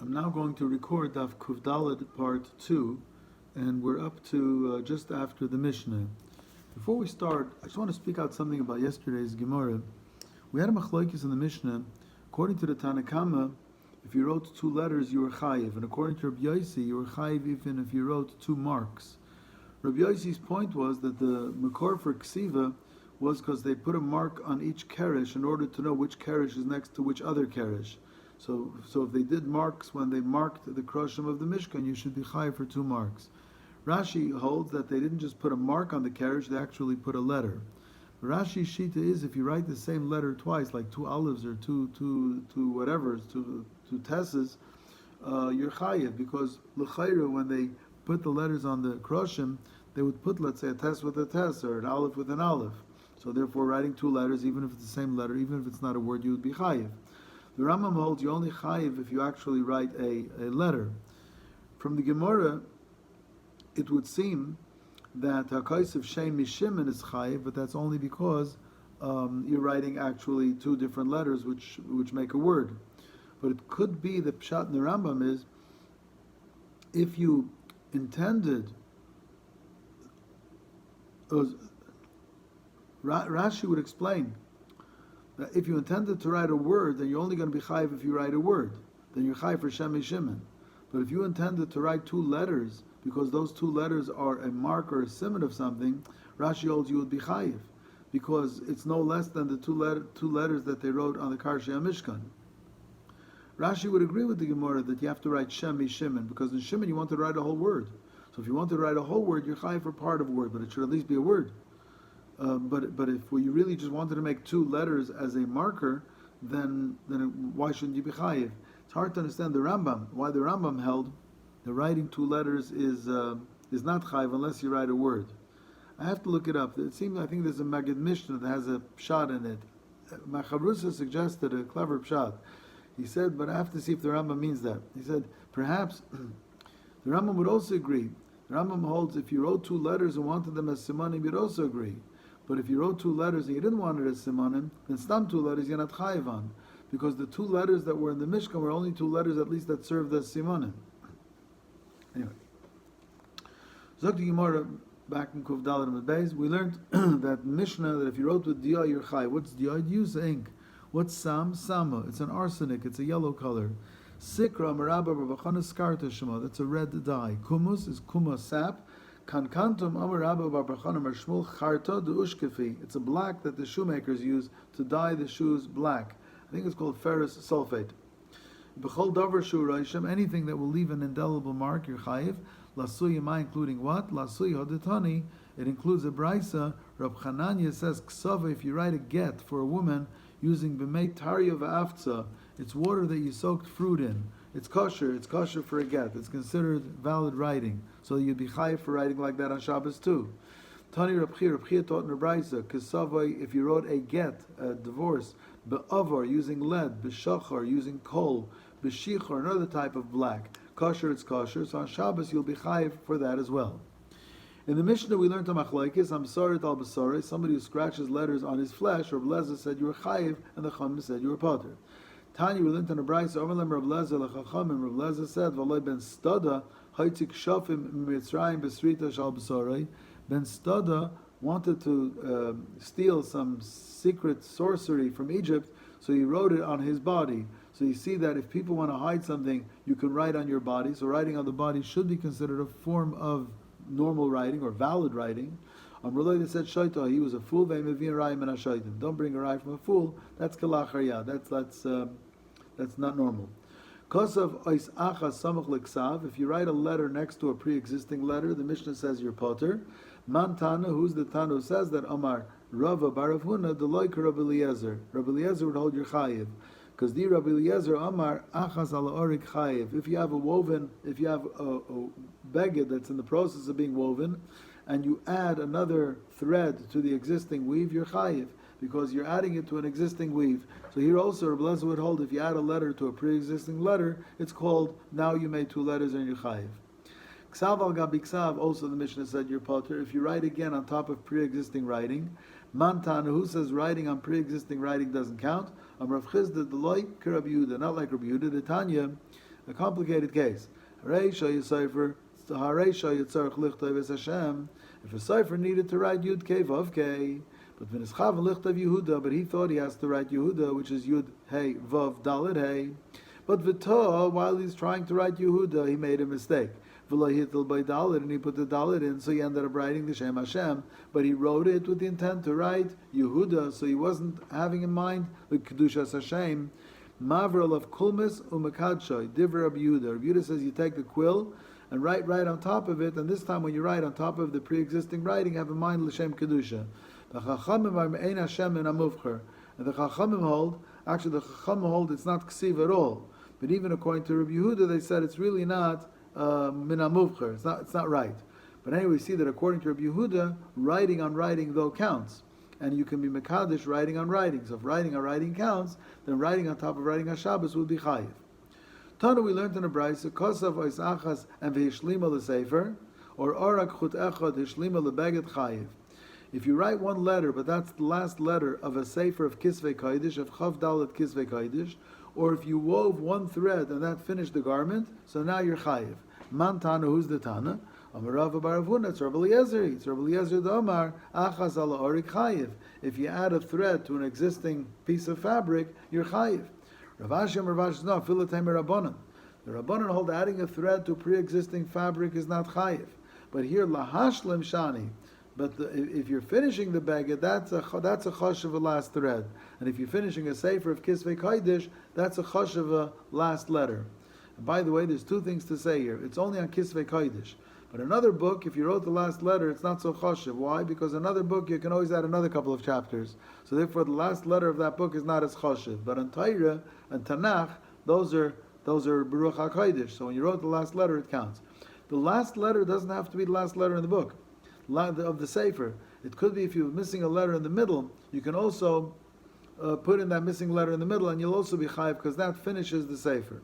I'm now going to record Daf Kuvdalad Part 2, and we're up to just after the Mishnah. Before we start, I just want to speak out something about yesterday's Gemara. We had a machlokes in the Mishnah. According to the Tanakama, if you wrote two letters, you were chayiv, and according to Rabbi Yossi, you were chayiv even if you wrote two marks. Rabbi Yossi's point was that the makor for ksiva was because they put a mark on each keresh in order to know which keresh is next to which other keresh. So if they did marks when they marked the kroshim of the Mishkan, you should be chayiv for two marks. Rashi holds that they didn't just put a mark on the keresh, they actually put a letter. Rashi's shita is if you write the same letter twice, like two olives or two whatever, two tesses, you're chayiv, because l'chayra, when they put the letters on the kroshim, they would put, let's say, a tess with a tess or an aleph with an aleph. So therefore, writing two letters, even if it's the same letter, even if it's not a word, you would be chayiv. The Rambam holds you only chayiv if you actually write a letter. From the Gemara, it would seem that hakais of Shem Mishimin is chayiv, but that's only because you're writing actually two different letters which make a word. But it could be the pshat in the Rambam is if you intended. Rashi would explain that if you intended to write a word, then you're only going to be chayiv if you write a word. Then you're chayiv for Shem Shimon. But if you intended to write two letters, because those two letters are a mark or a simon of something, Rashi holds you would be chayiv, because it's no less than the two letters that they wrote on the Karshei Mishkan. Rashi would agree with the Gemara that you have to write Shem Shimon, because in Shimon you want to write a whole word. So if you want to write a whole word, you're chayiv for part of a word, but it should at least be a word. But if you really just wanted to make two letters as a marker, then why shouldn't you be chayiv? It's hard to understand the Rambam. Why the Rambam held the writing two letters is not chayiv unless you write a word. I have to look it up. I think there's a Magid Mishnah that has a pshat in it. Machabrusa suggested a clever pshat. He said, but I have to see if the Rambam means that. He said perhaps the Rambam would also agree. The Rambam holds if you wrote two letters and wanted them as simanim, you'd also agree. But if you wrote two letters and you didn't want it as simanim, then stam two letters you're not chayiv on, because the two letters that were in the Mishkan were only two letters at least that served as simanim. Anyway, Zok the Gemara back in Kuf Dalet and Beis, we learned that Mishnah that if you wrote with diya you're chayiv. What's diya? Use ink. What's sam? Sama. It's an arsenic. It's a yellow color. Sikra maraba b'bachana skarta shema. That's a red dye. Kumus is kuma sap. Kankantum amarabba barbachanam arshmul charta de ushkefi. It's a black that the shoemakers use to dye the shoes black. I think it's called ferrous sulfate. B'chol davar shu roishim, anything that will leave an indelible mark, you're chayiv. Lasui yamai, including what? Lasui hodetani. It includes a brisa. Rab Chananya says ksava, if you write a get for a woman using b'mei tarya v'aftza, it's water that you soaked fruit in. It's kosher for a get. It's considered valid writing. So you'd be chayiv for writing like that on Shabbos too. Tani Rab Chia taught in Rebraisa, Kesavai, if you wrote a get, a divorce, be'avar, using lead, be'shachar, using coal, be'shichar, another type of black. Kosher, it's kosher. So on Shabbos you'll be chayiv for that as well. In the Mishnah we learned a machlokes, Amsarit al Basari, somebody who scratches letters on his flesh, Reb Lezer said you were chayiv, and the Chachamim said you were potter. Tanya, we learned in a brayso, Omerlem Reb Lezer lechachamim, Reb Lezer said, V'aloi ben stada, ha'itzik shofim mitzrayim besrita shal b'sorei. Ben Stada wanted to steal some secret sorcery from Egypt, so he wrote it on his body. So you see that if people want to hide something, you can write on your body. So writing on the body should be considered a form of normal writing or valid writing. Amrullah said Shaita, he was a fool. Don't bring a rai from a fool. That's kalacharya. That's not normal. Kosav ois acha samach leksav. If you write a letter next to a pre-existing letter, the Mishnah says you're potter. Man Tana, who's the Tana who says that Amar Rava Barav Huna, the loika Rabbi Eliezer. Rabbi Eliezer would hold your chayiv, because the Rabbi Eliezer Amar achas ala orik chayiv. If you have a beged that's in the process of being woven, and you add another thread to the existing weave, you're chayiv, because you're adding it to an existing weave. So here also Rabbi Eliezer would hold if you add a letter to a pre-existing letter, it's called now you made two letters and you're chayiv. Ksav al gabi ksav, also the Mishnah said you're potter. If you write again on top of pre-existing writing, Mantana, who says writing on pre-existing writing doesn't count, Rav Chizda, the loy Rabbi Yehuda, not like Rabbi Yehuda, the Tanya, a complicated case. If a cipher needed to write Yud Kei Vav Kei, but but he thought he has to write Yehuda, which is Yud Hey Vav Dalet Hey. But V'to, while he's trying to write Yehuda, he made a mistake. And he put the Dalet in, so he ended up writing the Shem Hashem, but he wrote it with the intent to write Yehuda, so he wasn't having in mind the Kedushas Hashem. Mavrel of Kulmis Umakadshoy, Divra Rabbi Yehuda. Rabbi Yehuda says you take the quill and write right on top of it, and this time when you write on top of the pre-existing writing, have in mind L'Shem Kedusha. The Chachamim are Ein Hashem in Amuvcher. And the Chachamim hold, actually the Chachamim hold it's not Ksiv at all. But even according to Rabbi Yehuda, they said it's really not Min Amuvcher. It's not right. But anyway, we see that according to Rabbi Yehuda, writing on writing though counts. And you can be Mekadesh writing on writing. So if writing on writing counts, then writing on top of writing on Shabbos would be Chayiv. Tana, we learned in a Brayso, Kosav Ois Achas and V'Hishlima L'Sefer, or Orak Chut Echad Hishlima L'Beget Chayiv. If you write one letter, but that's the last letter of a Sefer of Kisvei Kodesh, of Chav Dalet Kisvei Kodesh, or if you wove one thread and that finished the garment, so now you're Chayiv. Man Tana, who's the Tana? Amarav Bar Avuna, it's Rabbi Eliezer. It's Rabbi Eliezer the Omar, Achaz ala Orik Chayiv. If you add a thread to an existing piece of fabric, you're Chayiv. Rav Ashi and Rav Ashi, no, Filatem Rabbanan. The Rabbanan hold adding a thread to pre-existing fabric is not Chayiv. But here, Lahashlim Shani. But if you're finishing the bagged, that's a chosh of a last thread. And if you're finishing a sefer of Kisvei Kodesh, that's a chosh of a last letter. And by the way, there's two things to say here. It's only on Kisvei Kodesh. But another book, if you wrote the last letter, it's not so choshev. Why? Because another book, you can always add another couple of chapters. So therefore, the last letter of that book is not as choshev. But on Torah and Tanakh, those are Baruch HaKodesh. So when you wrote the last letter, it counts. The last letter doesn't have to be the last letter in the book, of the Sefer. It could be if you're missing a letter in the middle, you can also put in that missing letter in the middle, and you'll also be chayiv, because that finishes the Sefer.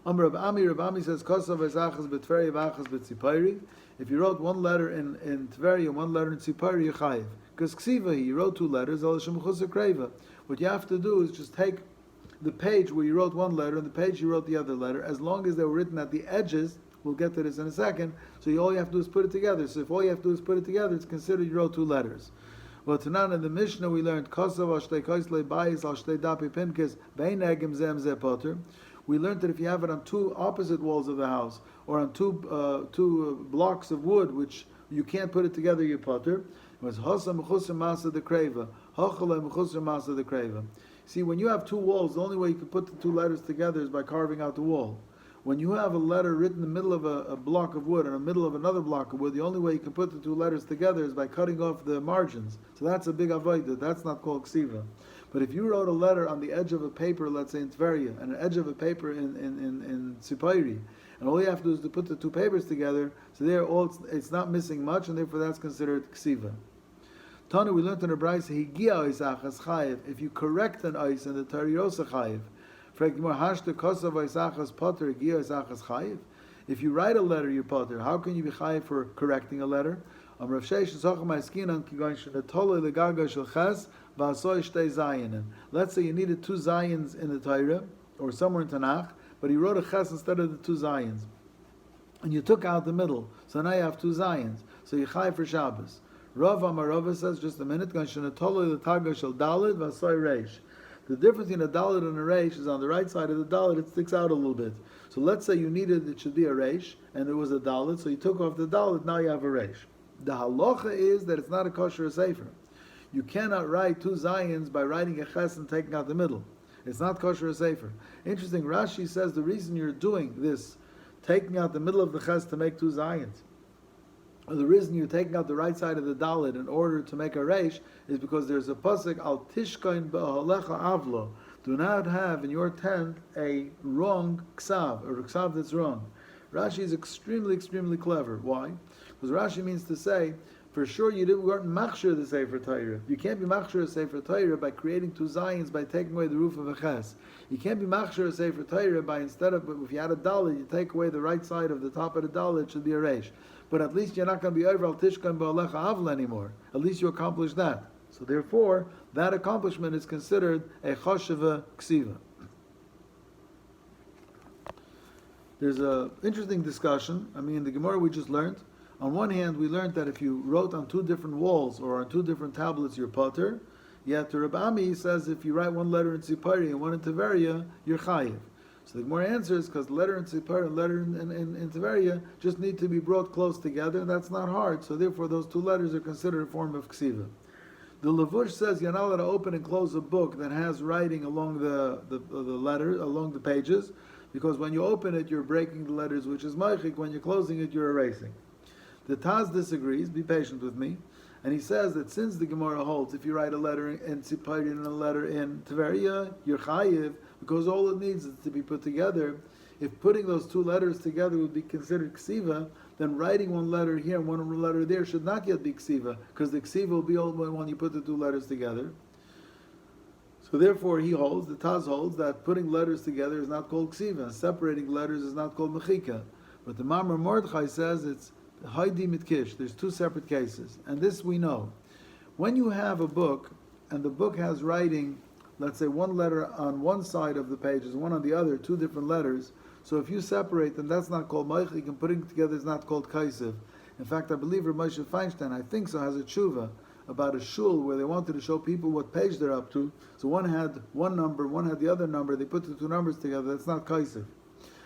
Rav Ami says, Kosav Ezachas B'Tveri V'Achas B'Tzipari. If you wrote one letter in Tveri and one letter in Tzipari, you're chayiv. Because Ksiva, you wrote two letters, what you have to do is just take the page where you wrote one letter and the page you wrote the other letter, as long as they were written at the edges. We'll get to this in a second. So all you have to do is put it together. So if all you have to do is put it together, it's considered you wrote two letters. Well, tonight in the Mishnah we learned Kosav Ashtei Koisle Bayis Ashtei Dapi Pinkes Bein Egim Zem Ze Potter. We learned that if you have it on two opposite walls of the house, or on two blocks of wood, which you can't put it together, you potter. It was Hosa Mechusar Masa de Kreva. Hochale Mechusar Masa de Kreva. See, when you have two walls, the only way you can put the two letters together is by carving out the wall. When you have a letter written in the middle of a block of wood and in the middle of another block of wood, the only way you can put the two letters together is by cutting off the margins. So that's a big avodah. That's not called ksiva. But if you wrote a letter on the edge of a paper, let's say in Tveria, and an edge of a paper in Tzipori, and all you have to do is to put the two papers together, so it's not missing much, and therefore that's considered ksiva. Tana, we learned in the Brayso, Higia ois achas chayiv. If you correct an ois in the Torah, you're also chayiv. If you write a letter, you're potter. How can you be chayiv for correcting a letter? Let's say you needed two zayins in the Torah, or somewhere in Tanakh, but he wrote a ches instead of the two zayins. And you took out the middle, so now you have two zayins. So you chayiv for Shabbos. Rav Amarava says, just a minute, the difference between a dalet and a reish is on the right side of the dalet, it sticks out a little bit. So let's say you needed, it should be a reish, and it was a dalet, so you took off the dalet, now you have a reish. The halacha is that it's not a kosher sefer. You cannot write two zayins by writing a ches and taking out the middle. It's not kosher sefer. Interesting, Rashi says the reason you're doing this, taking out the middle of the ches to make two zayins, or the reason you're taking out the right side of the dalet in order to make a reish is because there's a pasuk al tishkain ba'alecha avlo. Do not have in your tent a wrong ksav, or a ksav that's wrong. Rashi is extremely, extremely clever. Why? Because Rashi means to say, for sure you weren't machshir the Sefer Torah. You can't be machshir a Sefer Torah by creating two zayins by taking away the roof of a ches. You can't be machshir a Sefer Torah by, instead of, if you had a dalet, you take away the right side of the top of the dalet, it should be a reish. But at least you're not going to be over al tishkan ba'alecha avla anymore. At least you accomplished that. So therefore, that accomplishment is considered a chosheva ksiva. There's a interesting discussion. I mean, the Gemara we just learned. On one hand, we learned that if you wrote on two different walls or on two different tablets, you're pater. Yet the Reb Ami says if you write one letter in Tzipari and one in Tiveria, you're chayiv. So the Gemara answers because the letter in Tzipari and letter in Tiveria just need to be brought close together, and that's not hard. So therefore, those two letters are considered a form of ksiva. The Levush says you're not allowed to open and close a book that has writing along the letter, along the pages, because when you open it, you're breaking the letters, which is meichik. When you're closing it, you're erasing. The Taz disagrees. Be patient with me. And he says that since the Gemara holds, if you write a letter in Tzipari and a letter in Tiveria, you're chayiv, because all it needs is to be put together. If putting those two letters together would be considered ksiva, then writing one letter here and one letter there should not yet be ksiva, because the ksiva will be only when you put the two letters together. So therefore he holds, the Taz holds, that putting letters together is not called ksiva, and separating letters is not called mechika. But the Mamar Mordechai says it's Haidi Mitkish. There's two separate cases. And this we know. When you have a book, and the book has writing, let's say one letter on one side of the pages, one on the other, two different letters, so if you separate them, that's not called meichik, and putting it together is not called kaisiv. In fact, I believe Rav Moshe Feinstein, I think so, has a tshuva about a shul where they wanted to show people what page they're up to. So one had one number, one had the other number, they put the two numbers together, that's not kaisiv.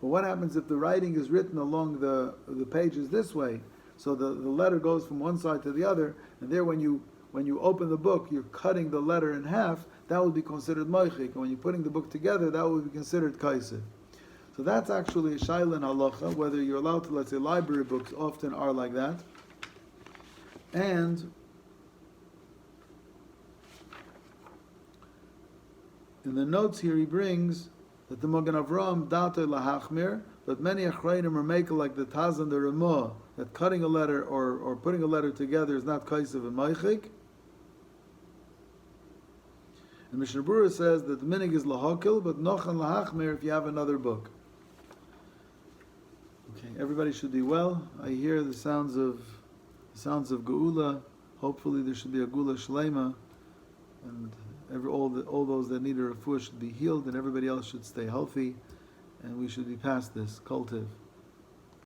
But what happens if the writing is written along the pages this way? So the letter goes from one side to the other, and there when you open the book, you're cutting the letter in half, that would be considered meichik. And when you're putting the book together, that would be considered kaisiv. So that's actually a shaila in halacha, whether you're allowed to, let's say, library books often are like that. And in the notes here he brings that the Magen Avraham datei lahachmir, but many achrayim are making like the Taz and the Ramah, that cutting a letter or putting a letter together is not kaisiv and meichik. And Mishnah Berurah says that the minig is lahakil, but nochan lahachmir if you have another book. Okay, everybody should be well. I hear the sounds of geula. Hopefully there should be a geula shleima, and all those that need a refuah should be healed, and everybody else should stay healthy, and we should be past this. Kol Tov.